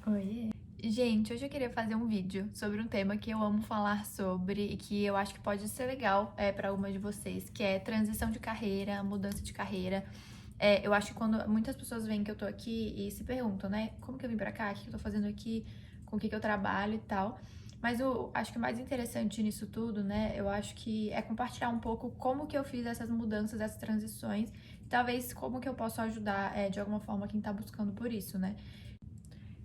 Oi. Gente, hoje eu queria fazer um vídeo sobre um tema que eu amo falar sobre e que eu acho que pode ser legal para algumas de vocês, que é transição de carreira, mudança de carreira. Eu acho que quando muitas pessoas veem que eu tô aqui e se perguntam, né, como que eu vim pra cá, o que eu tô fazendo aqui, com o que eu trabalho e tal. Mas eu acho que o mais interessante nisso tudo, né, eu acho que é compartilhar um pouco como que eu fiz essas mudanças, essas transições, e talvez como que eu posso ajudar de alguma forma quem tá buscando por isso, né.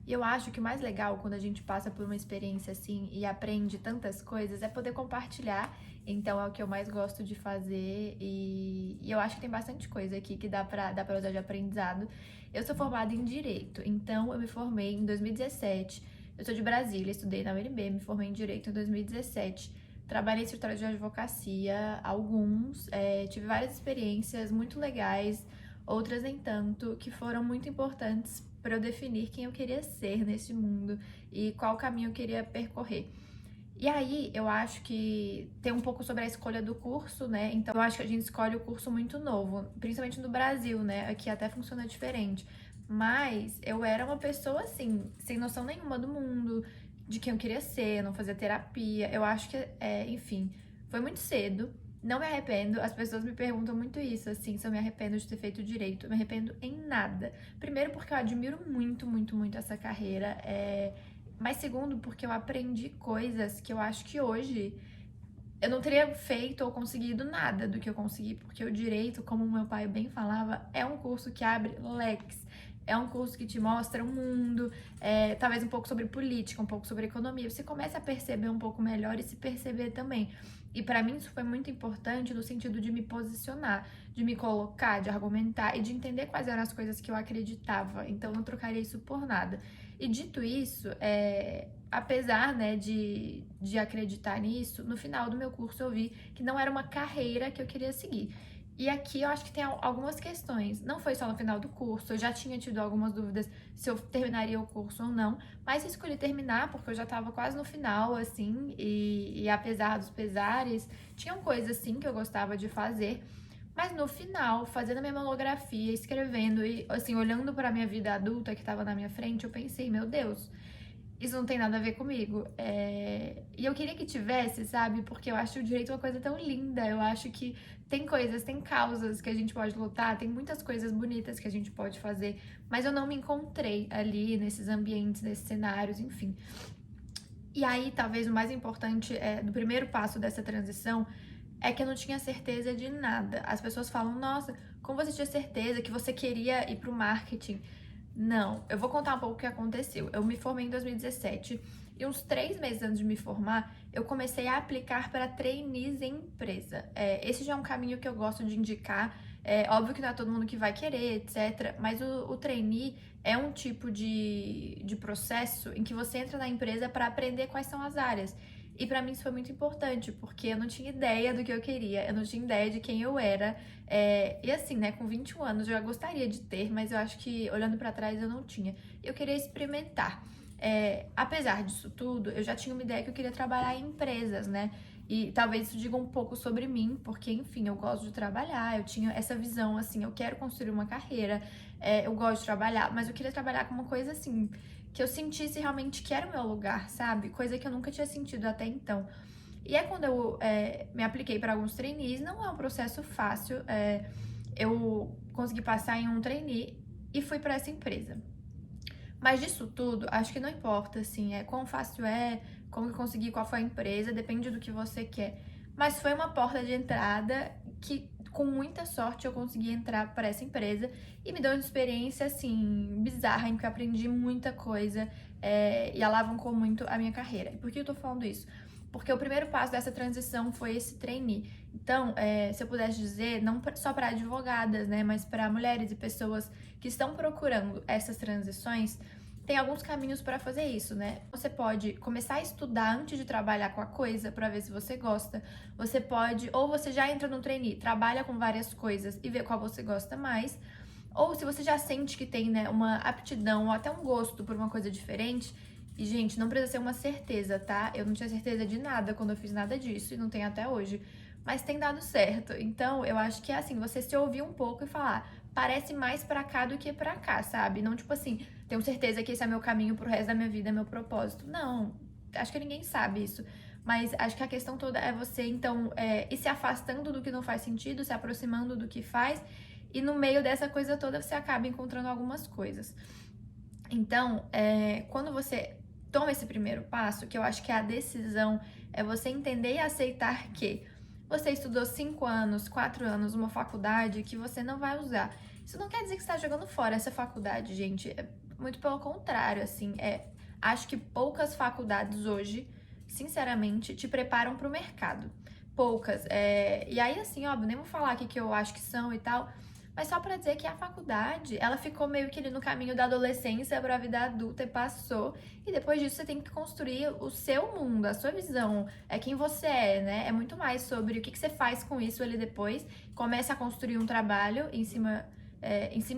E eu acho que o mais legal quando a gente passa por uma experiência assim e aprende tantas coisas é poder compartilhar. Então é o que eu mais gosto de fazer e eu acho que tem bastante coisa aqui que dá pra usar de aprendizado. Eu sou formada em Direito, então eu me formei em 2017. Eu sou de Brasília, estudei na UNB, me formei em Direito em 2017. Trabalhei em escritório de advocacia, alguns, tive várias experiências muito legais, outras nem tanto, que foram muito importantes para eu definir quem eu queria ser nesse mundo e qual caminho eu queria percorrer. E aí, eu acho que tem um pouco sobre a escolha do curso, né? Então, eu acho que a gente escolhe o curso muito novo, principalmente no Brasil, né? Aqui até funciona diferente. Mas eu era uma pessoa assim, sem noção nenhuma do mundo, de quem eu queria ser, não fazia terapia. Eu acho que, enfim, foi muito cedo. Não me arrependo. As pessoas me perguntam muito isso, assim, se eu me arrependo de ter feito direito. Eu me arrependo em nada. Primeiro, porque eu admiro muito, muito, muito essa carreira. Mas segundo, porque eu aprendi coisas que eu acho que hoje eu não teria feito ou conseguido nada do que eu consegui, porque o direito, como o meu pai bem falava, é um curso que abre leques. É um curso que te mostra o mundo, talvez um pouco sobre política, um pouco sobre economia. Você começa a perceber um pouco melhor e se perceber também. E para mim isso foi muito importante no sentido de me posicionar, de me colocar, de argumentar e de entender quais eram as coisas que eu acreditava. Então eu não trocaria isso por nada. E dito isso, apesar, né, de acreditar nisso, no final do meu curso eu vi que não era uma carreira que eu queria seguir. E aqui eu acho que tem algumas questões. Não foi só no final do curso, eu já tinha tido algumas dúvidas se eu terminaria o curso ou não, mas eu escolhi terminar porque eu já estava quase no final, assim, e apesar dos pesares, tinham coisas, assim, que eu gostava de fazer. Mas no final, fazendo a minha monografia, escrevendo e, assim, olhando para a minha vida adulta que estava na minha frente, eu pensei, meu Deus, isso não tem nada a ver comigo. E eu queria que tivesse, sabe? Porque eu acho o direito uma coisa tão linda. Eu acho que tem coisas, tem causas que a gente pode lutar, tem muitas coisas bonitas que a gente pode fazer, mas eu não me encontrei ali nesses ambientes, nesses cenários, enfim. E aí, talvez o mais importante do primeiro passo dessa transição é que eu não tinha certeza de nada. As pessoas falam, nossa, como você tinha certeza que você queria ir pro marketing? Não, eu vou contar um pouco o que aconteceu. Eu me formei em 2017 e uns 3 meses antes de me formar, eu comecei a aplicar para trainees em empresa. Esse já é um caminho que eu gosto de indicar. É óbvio que não é todo mundo que vai querer, etc. Mas o trainee é um tipo de processo em que você entra na empresa para aprender quais são as áreas. E para mim isso foi muito importante, porque eu não tinha ideia do que eu queria, eu não tinha ideia de quem eu era. E assim, né, com 21 anos eu já gostaria de ter, mas eu acho que olhando para trás eu não tinha. Eu queria experimentar. Apesar disso tudo, eu já tinha uma ideia que eu queria trabalhar em empresas, né? E talvez isso diga um pouco sobre mim, porque, enfim, eu gosto de trabalhar, eu tinha essa visão, assim, eu quero construir uma carreira, eu gosto de trabalhar, mas eu queria trabalhar com uma coisa, assim, que eu sentisse realmente que era o meu lugar, sabe? Coisa que eu nunca tinha sentido até então. E é quando eu me apliquei para alguns trainees, não é um processo fácil, eu consegui passar em um trainee e fui para essa empresa. Mas disso tudo, acho que não importa, assim, quão fácil como eu consegui, qual foi a empresa, depende do que você quer. Mas foi uma porta de entrada que, com muita sorte, eu consegui entrar para essa empresa e me deu uma experiência, assim, bizarra, em que eu aprendi muita coisa e alavancou muito a minha carreira. E por que eu tô falando isso? Porque o primeiro passo dessa transição foi esse trainee. Então, se eu pudesse dizer, não só para advogadas, né, mas para mulheres e pessoas que estão procurando essas transições, tem alguns caminhos para fazer isso, né? Você pode começar a estudar antes de trabalhar com a coisa para ver se você gosta. Você pode, ou você já entra no trainee, trabalha com várias coisas e vê qual você gosta mais. Ou se você já sente que tem, né, uma aptidão ou até um gosto por uma coisa diferente, e, gente, não precisa ser uma certeza, tá? Eu não tinha certeza de nada quando eu fiz nada disso e não tenho até hoje. Mas tem dado certo. Então, eu acho que é assim, você se ouvir um pouco e falar, parece mais pra cá do que pra cá, sabe? Não tipo assim, tenho certeza que esse é meu caminho pro resto da minha vida, é meu propósito. Não, acho que ninguém sabe isso. Mas acho que a questão toda é você, então, ir se afastando do que não faz sentido, se aproximando do que faz, e no meio dessa coisa toda você acaba encontrando algumas coisas. Então, quando você toma esse primeiro passo, que eu acho que é a decisão, é você entender e aceitar que você estudou 5 anos, 4 anos, uma faculdade que você não vai usar. Isso não quer dizer que você está jogando fora essa faculdade, gente. É muito pelo contrário, assim. Acho que poucas faculdades hoje, sinceramente, te preparam para o mercado. Poucas. E aí, assim, óbvio, nem vou falar aqui que eu acho que são e tal, mas só pra dizer que a faculdade, ela ficou meio que ali no caminho da adolescência pra vida adulta e passou. E depois disso você tem que construir o seu mundo, a sua visão, quem você é, né? É muito mais sobre o que você faz com isso ali depois. Começa a construir um trabalho em cima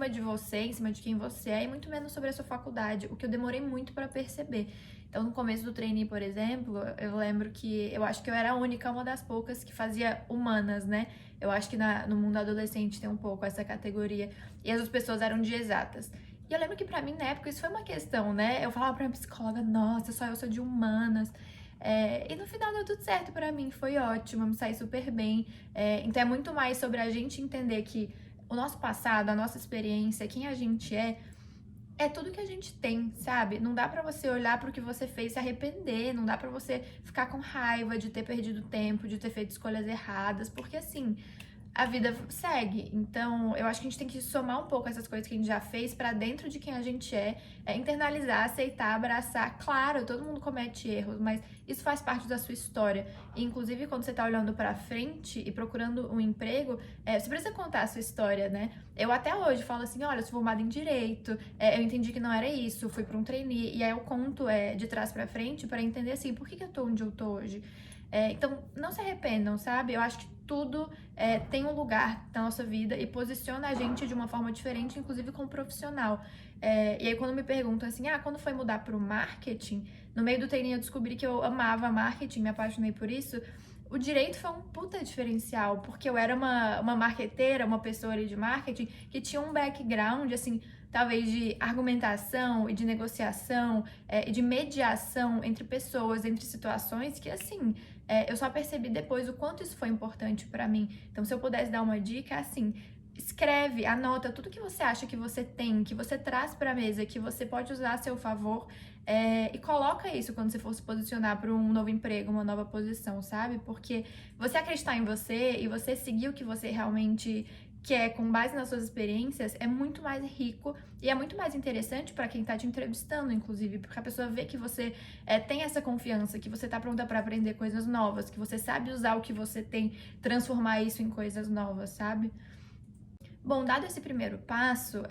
de você, em cima de quem você é, e muito menos sobre a sua faculdade, o que eu demorei muito pra perceber. Então, no começo do trainee, por exemplo, eu lembro que eu acho que eu era a única, uma das poucas que fazia humanas, né? Eu acho que no mundo adolescente tem um pouco essa categoria. E as outras pessoas eram de exatas. E eu lembro que pra mim, na época, isso foi uma questão, né? Eu falava pra minha psicóloga, nossa, só eu sou de humanas. E no final deu tudo certo pra mim, foi ótimo, eu me saí super bem. Então é muito mais sobre a gente entender que o nosso passado, a nossa experiência, quem a gente é tudo que a gente tem, sabe? Não dá pra você olhar pro que você fez e se arrepender, não dá pra você ficar com raiva de ter perdido tempo, de ter feito escolhas erradas, porque assim, a vida segue. Então, eu acho que a gente tem que somar um pouco essas coisas que a gente já fez pra dentro de quem a gente internalizar, aceitar, abraçar. Claro, todo mundo comete erros, mas isso faz parte da sua história. E, inclusive, quando você tá olhando pra frente e procurando um emprego, você precisa contar a sua história, né? Eu até hoje falo assim, olha, eu sou formada em Direito, eu entendi que não era isso, fui pra um trainee, e aí eu conto de trás pra frente pra entender assim, por que eu tô onde eu tô hoje? Então, não se arrependam, sabe? Eu acho que tudo tem um lugar na nossa vida e posiciona a gente de uma forma diferente, inclusive como profissional. E aí, quando me perguntam assim, quando foi mudar para o marketing, no meio do training eu descobri que eu amava marketing, me apaixonei por isso. O direito foi um puta diferencial, porque eu era uma marqueteira, uma pessoa ali de marketing que tinha um background, assim, talvez de argumentação e de negociação e de mediação entre pessoas, entre situações que, assim, eu só percebi depois o quanto isso foi importante pra mim. Então, se eu pudesse dar uma dica, assim, escreve, anota tudo que você acha que você tem, que você traz pra mesa, que você pode usar a seu favor, e coloca isso quando você for se posicionar para um novo emprego, uma nova posição, sabe? Porque você acreditar em você e você seguir o que você realmente quer com base nas suas experiências é muito mais rico e é muito mais interessante para quem tá te entrevistando, inclusive, porque a pessoa vê que você tem essa confiança, que você tá pronta para aprender coisas novas, que você sabe usar o que você tem, transformar isso em coisas novas, sabe? Bom, dado esse primeiro passo,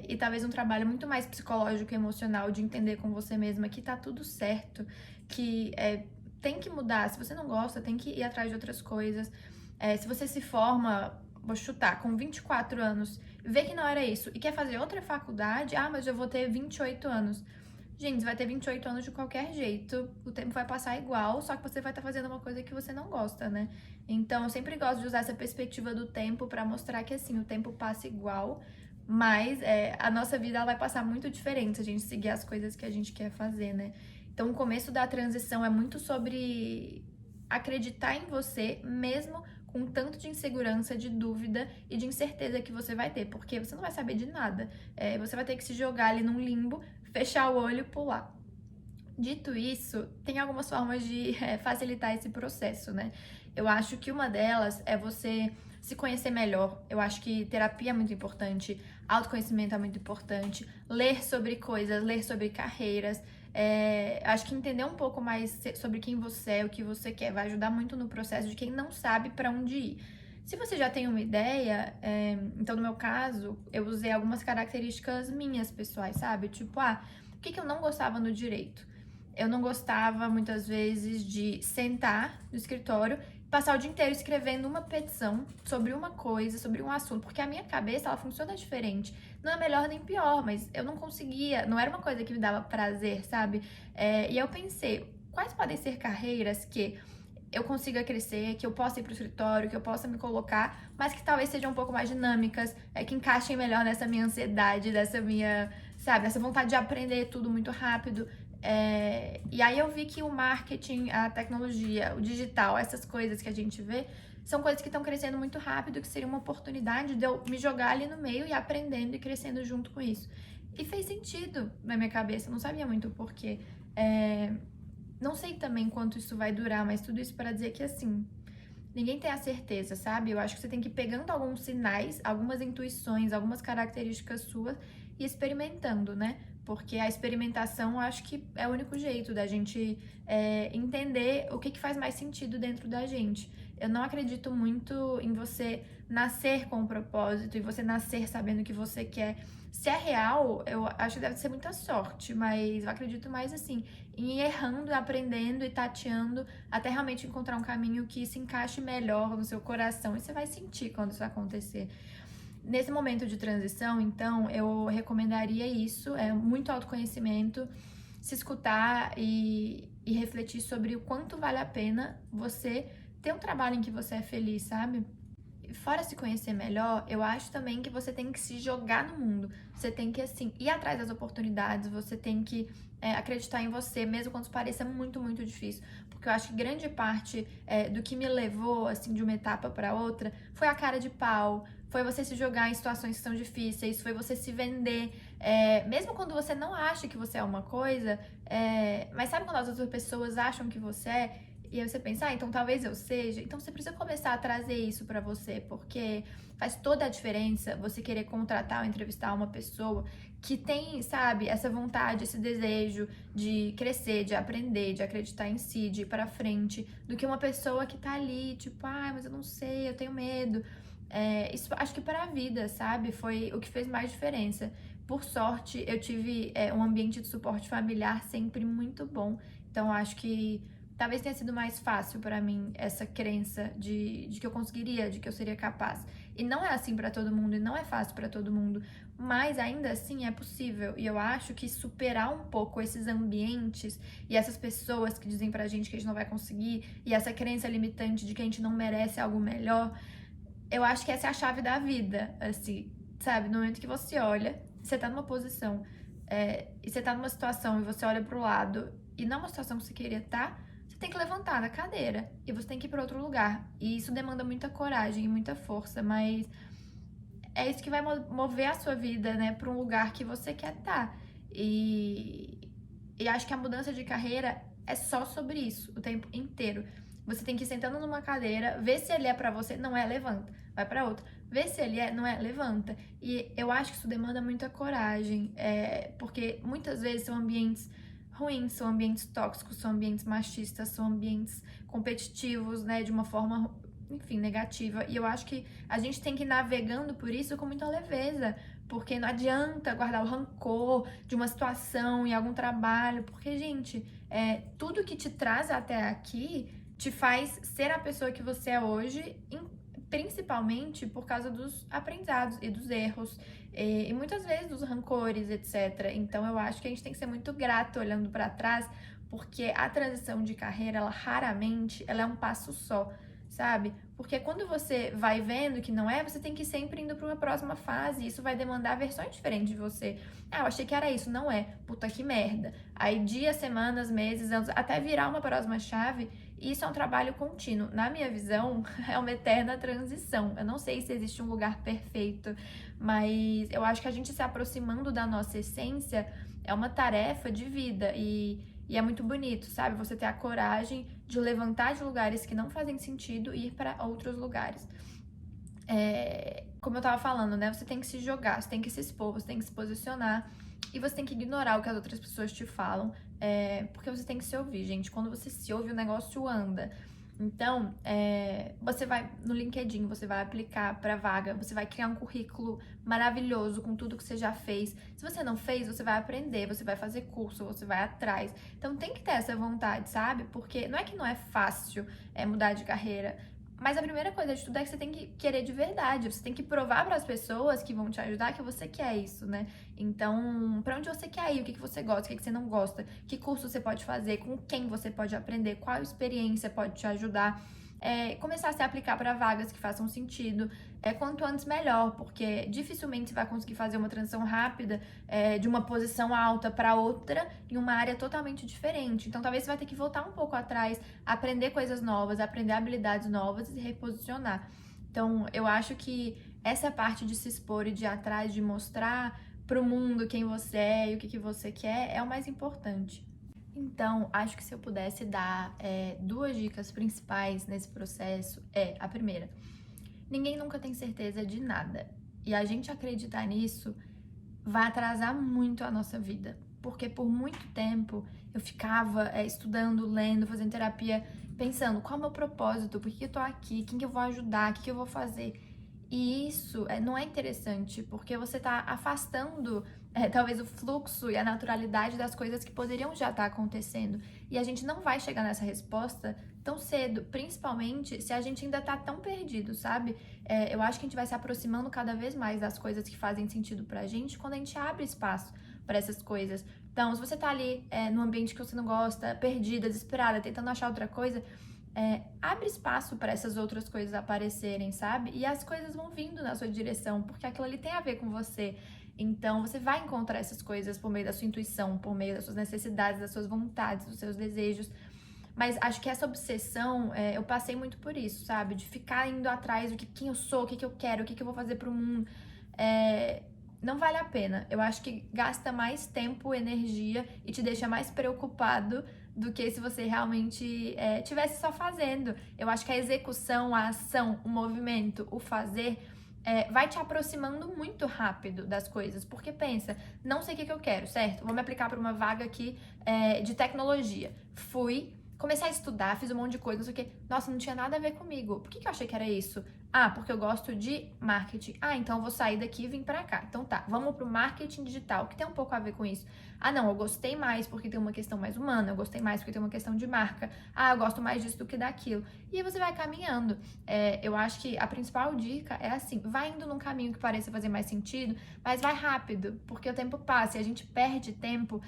e talvez um trabalho muito mais psicológico e emocional de entender com você mesma que tá tudo certo, que tem que mudar. Se você não gosta, tem que ir atrás de outras coisas. Se você se forma, vou chutar, com 24 anos, vê que não era isso e quer fazer outra faculdade, mas eu vou ter 28 anos. Gente, você vai ter 28 anos de qualquer jeito, o tempo vai passar igual, só que você vai estar fazendo uma coisa que você não gosta, né? Então, eu sempre gosto de usar essa perspectiva do tempo pra mostrar que, assim, o tempo passa igual, mas a nossa vida ela vai passar muito diferente se a gente seguir as coisas que a gente quer fazer, né? Então, o começo da transição é muito sobre acreditar em você, mesmo com tanto de insegurança, de dúvida e de incerteza que você vai ter, porque você não vai saber de nada. Você vai ter que se jogar ali num limbo, fechar o olho e pular. Dito isso, tem algumas formas de facilitar esse processo, né? Eu acho que uma delas é você se conhecer melhor. Eu acho que terapia é muito importante, autoconhecimento é muito importante, ler sobre coisas, ler sobre carreiras. Acho que entender um pouco mais sobre quem você é, o que você quer, vai ajudar muito no processo de quem não sabe para onde ir. Se você já tem uma ideia, então no meu caso, eu usei algumas características minhas pessoais, sabe? Tipo, o que eu não gostava no direito? Eu não gostava, muitas vezes, de sentar no escritório e passar o dia inteiro escrevendo uma petição sobre uma coisa, sobre um assunto, porque a minha cabeça, ela funciona diferente. Não é melhor nem pior, mas eu não conseguia, não era uma coisa que me dava prazer, sabe? E eu pensei, quais podem ser carreiras que eu consiga crescer, que eu possa ir pro escritório, que eu possa me colocar, mas que talvez sejam um pouco mais dinâmicas, que encaixem melhor nessa minha ansiedade, dessa minha, sabe? Essa vontade de aprender tudo muito rápido. E aí eu vi que o marketing, a tecnologia, o digital, essas coisas que a gente vê, são coisas que estão crescendo muito rápido, que seria uma oportunidade de eu me jogar ali no meio e aprendendo e crescendo junto com isso. E fez sentido na minha cabeça, eu não sabia muito o porquê. Não sei também quanto isso vai durar, mas tudo isso para dizer que assim, ninguém tem a certeza, sabe? Eu acho que você tem que ir pegando alguns sinais, algumas intuições, algumas características suas e experimentando, né? Porque a experimentação, eu acho que é o único jeito da gente entender o que faz mais sentido dentro da gente. Eu não acredito muito em você nascer com um propósito e você nascer sabendo o que você quer. Se é real, eu acho que deve ser muita sorte, mas eu acredito mais assim, em ir errando, aprendendo e tateando até realmente encontrar um caminho que se encaixe melhor no seu coração. E você vai sentir quando isso acontecer. Nesse momento de transição, então, eu recomendaria isso, muito autoconhecimento, se escutar e refletir sobre o quanto vale a pena você ter um trabalho em que você é feliz, sabe? Fora se conhecer melhor, eu acho também que você tem que se jogar no mundo. Você tem que, assim, ir atrás das oportunidades, você tem que acreditar em você, mesmo quando pareça muito, muito difícil. Porque eu acho que grande parte do que me levou, assim, de uma etapa para outra, foi a cara de pau, foi você se jogar em situações que são difíceis, foi você se vender. Mesmo quando você não acha que você é uma coisa, mas sabe quando as outras pessoas acham que você é? E aí você pensa, então talvez eu seja. Então você precisa começar a trazer isso pra você, porque faz toda a diferença você querer contratar ou entrevistar uma pessoa que tem, sabe, essa vontade, esse desejo de crescer, de aprender, de acreditar em si, de ir pra frente, do que uma pessoa que tá ali, tipo, mas eu não sei, eu tenho medo. Isso acho que para a vida, sabe, foi o que fez mais diferença. Por sorte, eu tive um ambiente de suporte familiar sempre muito bom. Então, acho que talvez tenha sido mais fácil pra mim essa crença de que eu conseguiria, de que eu seria capaz. E não é assim pra todo mundo, e não é fácil pra todo mundo, mas ainda assim é possível. E eu acho que superar um pouco esses ambientes e essas pessoas que dizem pra gente que a gente não vai conseguir, e essa crença limitante de que a gente não merece algo melhor, eu acho que essa é a chave da vida, assim, sabe? No momento que você olha, você tá numa posição, e você tá numa situação e você olha pro lado, e não é uma situação que você queria estar, você tem que levantar da cadeira e você tem que ir para outro lugar. E isso demanda muita coragem e muita força, mas é isso que vai mover a sua vida, né, para um lugar que você quer estar. E acho que a mudança de carreira é só sobre isso, o tempo inteiro. Você tem que ir sentando numa cadeira, ver se ele é pra você, não é, levanta, vai pra outra. Ver se ele é, não é, levanta. E eu acho que isso demanda muita coragem, porque muitas vezes são ambientes ruins, são ambientes tóxicos, são ambientes machistas, são ambientes competitivos, né, de uma forma, enfim, negativa. E eu acho que a gente tem que ir navegando por isso com muita leveza, porque não adianta guardar o rancor de uma situação em algum trabalho, porque, gente, tudo que te traz até aqui te faz ser a pessoa que você é hoje, principalmente por causa dos aprendizados e dos erros, e muitas vezes dos rancores, etc. Então eu acho que a gente tem que ser muito grato olhando para trás, porque a transição de carreira, ela raramente, ela é um passo só, sabe? Porque quando você vai vendo que não é, você tem que ir sempre indo para uma próxima fase, isso vai demandar versões diferentes de você. Eu achei que era isso, não é. Puta que merda. Aí dias, semanas, meses, anos, até virar uma próxima chave. Isso é um trabalho contínuo. Na minha visão, é uma eterna transição. Eu não sei se existe um lugar perfeito, mas eu acho que a gente se aproximando da nossa essência é uma tarefa de vida e é muito bonito, sabe? Você ter a coragem de levantar de lugares que não fazem sentido e ir para outros lugares. Como eu tava falando, né? Você tem que se jogar, você tem que se expor, você tem que se posicionar e você tem que ignorar o que as outras pessoas te falam, porque você tem que se ouvir, gente. Quando você se ouve, o negócio anda. Então, você vai no LinkedIn, você vai aplicar para vaga, você vai criar um currículo maravilhoso com tudo que você já fez. Se você não fez, você vai aprender, você vai fazer curso, você vai atrás. Então, tem que ter essa vontade, sabe? Porque não é que não é fácil mudar de carreira, mas a primeira coisa de tudo é que você tem que querer de verdade. Você tem que provar para as pessoas que vão te ajudar que você quer isso, né? Então, para onde você quer ir? O que você gosta? O que você não gosta? Que curso você pode fazer? Com quem você pode aprender? Qual experiência pode te ajudar? começar a se aplicar para vagas que façam sentido, quanto antes melhor, porque dificilmente você vai conseguir fazer uma transição rápida de uma posição alta para outra em uma área totalmente diferente. Então, talvez você vai ter que voltar um pouco atrás, aprender coisas novas, aprender habilidades novas e se reposicionar. Então, eu acho que essa parte de se expor e de ir atrás, de mostrar pro mundo quem você é e o que você quer, é o mais importante. Então, acho que se eu pudesse dar duas dicas principais nesse processo, a primeira, ninguém nunca tem certeza de nada. E a gente acreditar nisso vai atrasar muito a nossa vida. Porque por muito tempo eu ficava estudando, lendo, fazendo terapia, pensando qual é o meu propósito, por que eu tô aqui, quem que eu vou ajudar, o que eu vou fazer. E isso não é interessante, porque você tá afastando talvez o fluxo e a naturalidade das coisas que poderiam já estar acontecendo. E a gente não vai chegar nessa resposta tão cedo, principalmente se a gente ainda tá tão perdido, sabe? Eu acho que a gente vai se aproximando cada vez mais das coisas que fazem sentido pra gente quando a gente abre espaço para essas coisas. Então, se você tá ali num ambiente que você não gosta, perdida, desesperada, tentando achar outra coisa, abre espaço para essas outras coisas aparecerem, sabe? E as coisas vão vindo na sua direção, porque aquilo ali tem a ver com você. Então, você vai encontrar essas coisas por meio da sua intuição, por meio das suas necessidades, das suas vontades, dos seus desejos. Mas acho que essa obsessão, eu passei muito por isso, sabe? De ficar indo atrás do quem eu sou, o que eu quero, o que eu vou fazer pro mundo. Não vale a pena. Eu acho que gasta mais tempo, energia e te deixa mais preocupado do que se você realmente tivesse só fazendo. Eu acho que a execução, a ação, o movimento, o fazer vai te aproximando muito rápido das coisas. Porque pensa, não sei o que eu quero, certo? Vou me aplicar para uma vaga aqui de tecnologia. Comecei a estudar, fiz um monte de coisa, não sei o que. Nossa, não tinha nada a ver comigo. Por que eu achei que era isso? Ah, porque eu gosto de marketing. Ah, então eu vou sair daqui e vir pra cá. Então tá, vamos pro marketing digital, que tem um pouco a ver com isso. Ah, não, eu gostei mais porque tem uma questão mais humana, eu gostei mais porque tem uma questão de marca. Ah, eu gosto mais disso do que daquilo. E aí você vai caminhando. Eu acho que a principal dica é assim, vai indo num caminho que pareça fazer mais sentido, mas vai rápido, porque o tempo passa e a gente perde tempo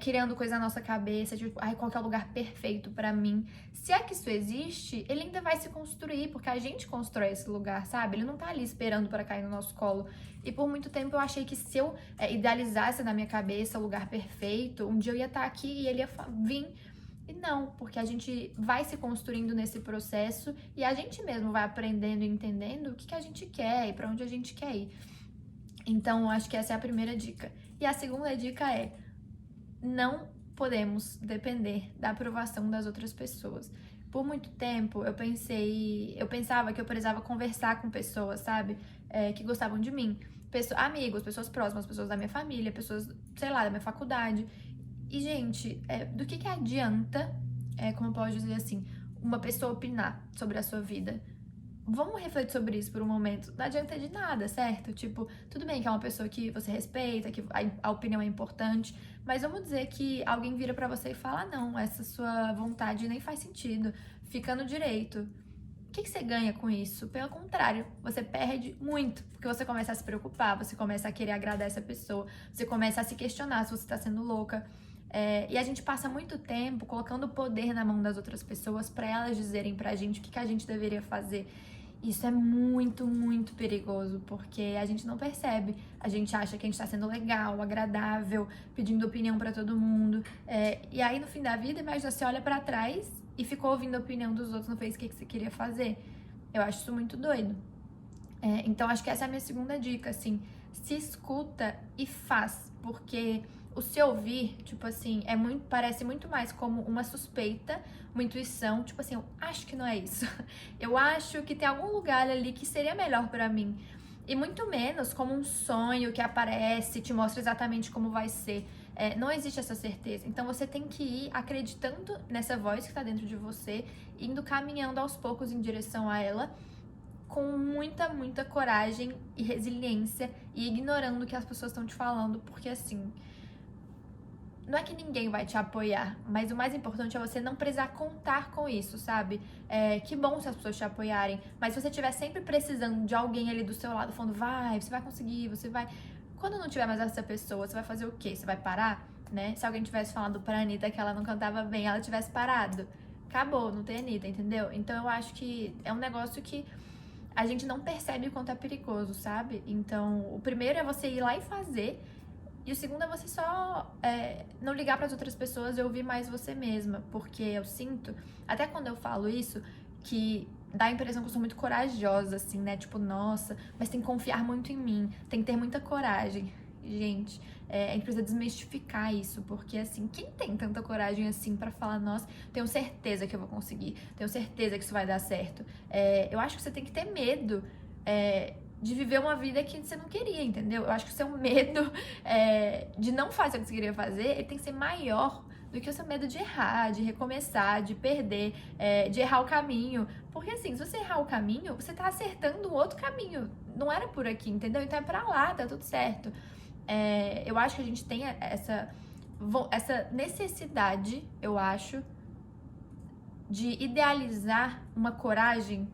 criando coisa na nossa cabeça, tipo, ai, qual que é o lugar perfeito pra mim. Se é que isso existe, ele ainda vai se construir, porque a gente constrói esse lugar, sabe? Ele não tá ali esperando para cair no nosso colo. E por muito tempo eu achei que se eu idealizasse na minha cabeça o lugar perfeito, um dia eu ia estar aqui e ele ia vir. E não, porque a gente vai se construindo nesse processo e a gente mesmo vai aprendendo e entendendo o que a gente quer e para onde a gente quer ir. Então, eu acho que essa é a primeira dica. E a segunda dica é: não podemos depender da aprovação das outras pessoas. Por muito tempo eu pensava que eu precisava conversar com pessoas, sabe, que gostavam de mim, amigos, pessoas próximas, pessoas da minha família, pessoas, sei lá, da minha faculdade. E, gente, do que adianta, como eu posso dizer assim, uma pessoa opinar sobre a sua vida? Vamos refletir sobre isso por um momento. Não adianta de nada, certo? Tipo, tudo bem que é uma pessoa que você respeita, que a opinião é importante, mas vamos dizer que alguém vira pra você e fala: ah, não, essa sua vontade nem faz sentido, fica no direito. O que você ganha com isso? Pelo contrário, você perde muito, porque você começa a se preocupar, você começa a querer agradar essa pessoa, você começa a se questionar se você tá sendo louca. E a gente passa muito tempo colocando o poder na mão das outras pessoas pra elas dizerem pra gente o que a gente deveria fazer. Isso é muito, muito perigoso, porque a gente não percebe. A gente acha que a gente tá sendo legal, agradável, pedindo opinião pra todo mundo. E aí, no fim da vida, imagina, você olha pra trás e ficou ouvindo a opinião dos outros, não fez o que você queria fazer. Eu acho isso muito doido. Então, acho que essa é a minha segunda dica, assim. Se escuta e faz, porque o se ouvir, tipo assim, parece muito mais como uma suspeita, uma intuição, tipo assim, eu acho que não é isso. Eu acho que tem algum lugar ali que seria melhor pra mim. E muito menos como um sonho que aparece, te mostra exatamente como vai ser. Não existe essa certeza. Então você tem que ir acreditando nessa voz que tá dentro de você, indo caminhando aos poucos em direção a ela, com muita, muita coragem e resiliência, e ignorando o que as pessoas estão te falando, porque assim, não é que ninguém vai te apoiar, mas o mais importante é você não precisar contar com isso, sabe? Que bom se as pessoas te apoiarem, mas se você estiver sempre precisando de alguém ali do seu lado, falando, você vai conseguir, você vai... Quando não tiver mais essa pessoa, você vai fazer o quê? Você vai parar, né? Se alguém tivesse falado pra Anitta que ela não cantava bem, ela tivesse parado. acabou, não tem Anitta, entendeu? Então eu acho que é um negócio que a gente não percebe o quanto é perigoso, sabe? Então, o primeiro é você ir lá e fazer, e o segundo é você só não ligar para as outras pessoas e ouvir mais você mesma, porque eu sinto, até quando eu falo isso, que dá a impressão que eu sou muito corajosa, assim, né? Tipo, nossa, mas tem que confiar muito em mim, tem que ter muita coragem. Gente, a gente precisa desmistificar isso, porque assim, quem tem tanta coragem assim pra falar, nossa, tenho certeza que eu vou conseguir, tenho certeza que isso vai dar certo. Eu acho que você tem que ter medo de viver uma vida que você não queria, entendeu? Eu acho que o seu medo de não fazer o que você queria fazer, ele tem que ser maior do que o seu medo de errar, de recomeçar, de perder, de errar o caminho. Porque assim, se você errar o caminho, você tá acertando um outro caminho. Não era por aqui, entendeu? Então é pra lá, tá tudo certo. Eu acho que a gente tem essa necessidade, eu acho, de idealizar uma coragem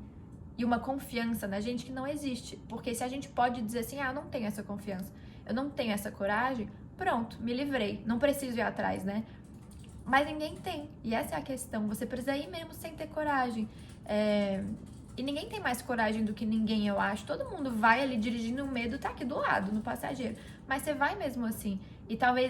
e uma confiança na gente que não existe. Porque se a gente pode dizer assim, eu não tenho essa confiança, eu não tenho essa coragem, pronto, me livrei, não preciso ir atrás, né? Mas ninguém tem, e essa é a questão, você precisa ir mesmo sem ter coragem. E ninguém tem mais coragem do que ninguém, eu acho. Todo mundo vai ali dirigindo, o medo tá aqui do lado, no passageiro. Mas você vai mesmo assim. E talvez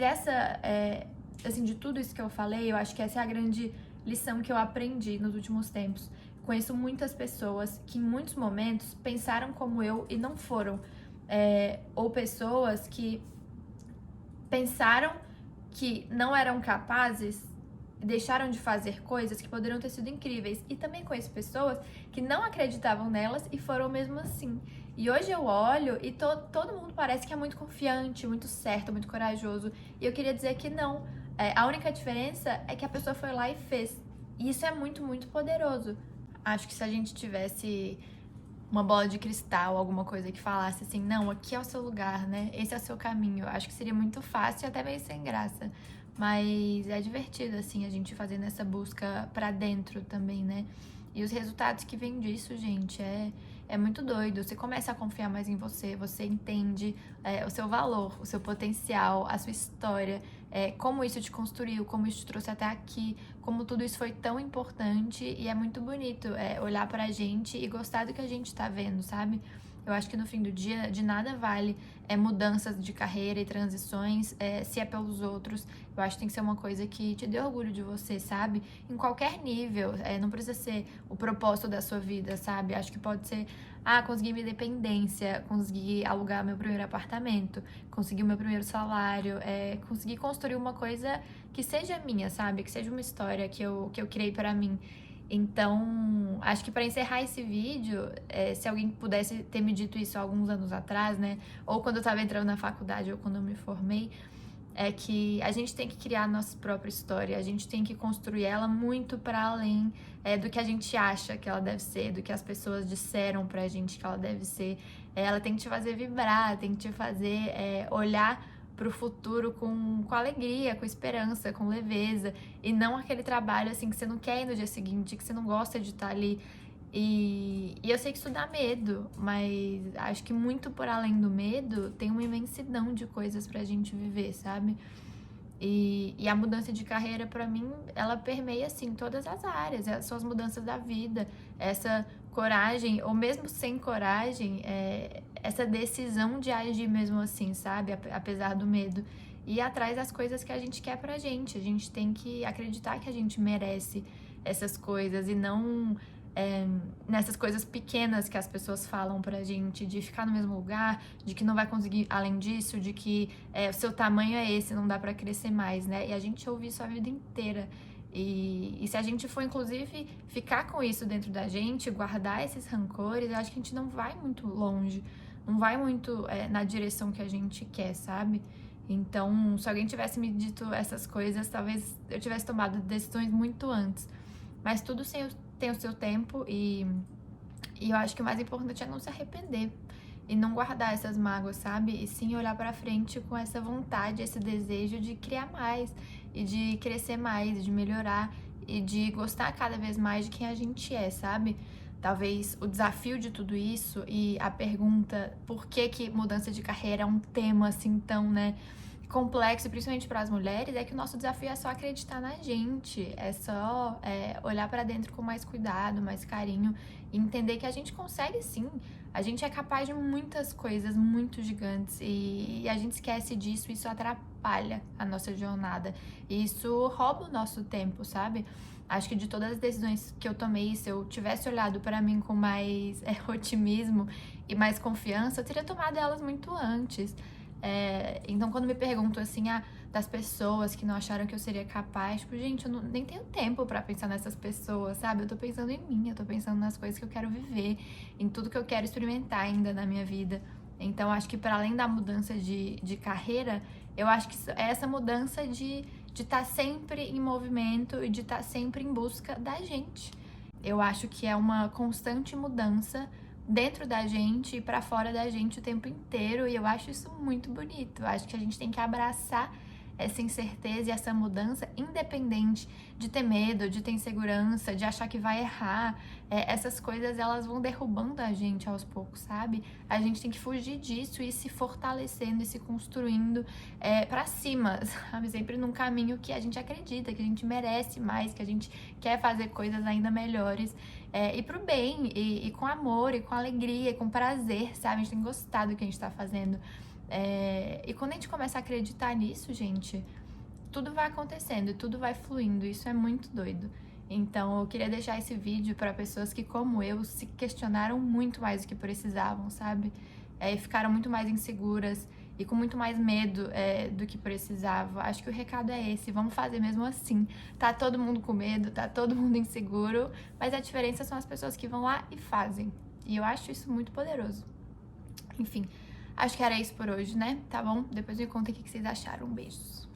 assim, de tudo isso que eu falei, eu acho que essa é a grande lição que eu aprendi nos últimos tempos. Conheço muitas pessoas que em muitos momentos pensaram como eu e não foram. Ou pessoas que pensaram que não eram capazes, deixaram de fazer coisas que poderiam ter sido incríveis. E também conheço pessoas que não acreditavam nelas e foram mesmo assim. E hoje eu olho e todo mundo parece que é muito confiante, muito certo, muito corajoso. E eu queria dizer que não. A única diferença é que a pessoa foi lá e fez. E isso é muito, muito poderoso. Acho que se a gente tivesse uma bola de cristal, alguma coisa que falasse assim, não, aqui é o seu lugar, né? Esse é o seu caminho. Eu acho que seria muito fácil e até meio sem graça. Mas é divertido, assim, a gente fazendo essa busca pra dentro também, né? E os resultados que vêm disso, gente, é muito doido. Você começa a confiar mais em você, você entende o seu valor, o seu potencial, a sua história, como isso te construiu, como isso te trouxe até aqui, como tudo isso foi tão importante. E é muito bonito olhar pra gente e gostar do que a gente tá vendo, sabe? Eu acho que no fim do dia, de nada vale mudanças de carreira e transições se é pelos outros. Eu acho que tem que ser uma coisa que te dê orgulho de você, sabe? Em qualquer nível, não precisa ser o propósito da sua vida, sabe? Acho que pode ser, conseguir minha independência, conseguir alugar meu primeiro apartamento, conseguir o meu primeiro salário, conseguir construir uma coisa que seja minha, sabe? Que seja uma história que eu criei pra mim. Então, acho que para encerrar esse vídeo, se alguém pudesse ter me dito isso há alguns anos atrás, né? Ou quando eu estava entrando na faculdade, ou quando eu me formei, é que a gente tem que criar a nossa própria história, a gente tem que construir ela muito para além do que a gente acha que ela deve ser, do que as pessoas disseram pra gente que ela deve ser. Ela tem que te fazer vibrar, tem que te fazer olhar pro futuro com alegria, com esperança, com leveza, e não aquele trabalho assim que você não quer ir no dia seguinte, que você não gosta de estar ali. E eu sei que isso dá medo, mas acho que muito por além do medo, tem uma imensidão de coisas pra gente viver, sabe? E a mudança de carreira, pra mim, ela permeia, assim, todas as áreas. São as mudanças da vida. Essa coragem, ou mesmo sem coragem, essa decisão de agir mesmo assim, sabe? Apesar do medo. E ir atrás das coisas que a gente quer pra gente. A gente tem que acreditar que a gente merece essas coisas e não nessas coisas pequenas que as pessoas falam pra gente, de ficar no mesmo lugar, de que não vai conseguir além disso, de que o seu tamanho é esse, não dá pra crescer mais, né? E a gente ouve isso a vida inteira. E se a gente for, inclusive, ficar com isso dentro da gente, guardar esses rancores, eu acho que a gente não vai muito longe, não vai muito na direção que a gente quer, sabe? Então, se alguém tivesse me dito essas coisas, talvez eu tivesse tomado decisões muito antes. Mas tudo tem o seu tempo e eu acho que o mais importante é não se arrepender e não guardar essas mágoas, sabe? E sim olhar pra frente com essa vontade, esse desejo de criar mais e de crescer mais, e de melhorar e de gostar cada vez mais de quem a gente é, sabe? Talvez o desafio de tudo isso e a pergunta por que mudança de carreira é um tema assim tão, né, complexo, principalmente para as mulheres, é que o nosso desafio é só acreditar na gente, é só olhar para dentro com mais cuidado, mais carinho e entender que a gente consegue sim, a gente é capaz de muitas coisas muito gigantes e a gente esquece disso, isso atrapalha a nossa jornada, e isso rouba o nosso tempo, sabe? Acho que de todas as decisões que eu tomei, se eu tivesse olhado para mim com mais otimismo e mais confiança, eu teria tomado elas muito antes. Então, quando me perguntam assim, das pessoas que não acharam que eu seria capaz, tipo, gente, eu nem tenho tempo pra pensar nessas pessoas, sabe? Eu tô pensando em mim, eu tô pensando nas coisas que eu quero viver, em tudo que eu quero experimentar ainda na minha vida. Então, acho que para além da mudança de carreira, eu acho que é essa mudança de estar sempre em movimento e de estar sempre em busca da gente. Eu acho que é uma constante mudança dentro da gente e para fora da gente o tempo inteiro, e eu acho isso muito bonito. Eu acho que a gente tem que abraçar essa incerteza e essa mudança, independente de ter medo, de ter insegurança, de achar que vai errar. Essas coisas, elas vão derrubando a gente aos poucos, sabe? A gente tem que fugir disso e ir se fortalecendo e se construindo para cima, sabe? Sempre num caminho que a gente acredita, que a gente merece mais, que a gente quer fazer coisas ainda melhores. E pro bem, e com amor, e com alegria, e com prazer, sabe? A gente tem gostado do que a gente tá fazendo. E quando a gente começa a acreditar nisso, gente, tudo vai acontecendo, tudo vai fluindo, isso é muito doido. Então eu queria deixar esse vídeo para pessoas que, como eu, se questionaram muito mais do que precisavam, sabe? E ficaram muito mais inseguras e com muito mais medo do que precisava. Acho que o recado é esse, vamos fazer mesmo assim. Tá todo mundo com medo, tá todo mundo inseguro, mas a diferença são as pessoas que vão lá e fazem. E eu acho isso muito poderoso. Enfim, acho que era isso por hoje, né? Tá bom? Depois me conta o que vocês acharam. Beijos.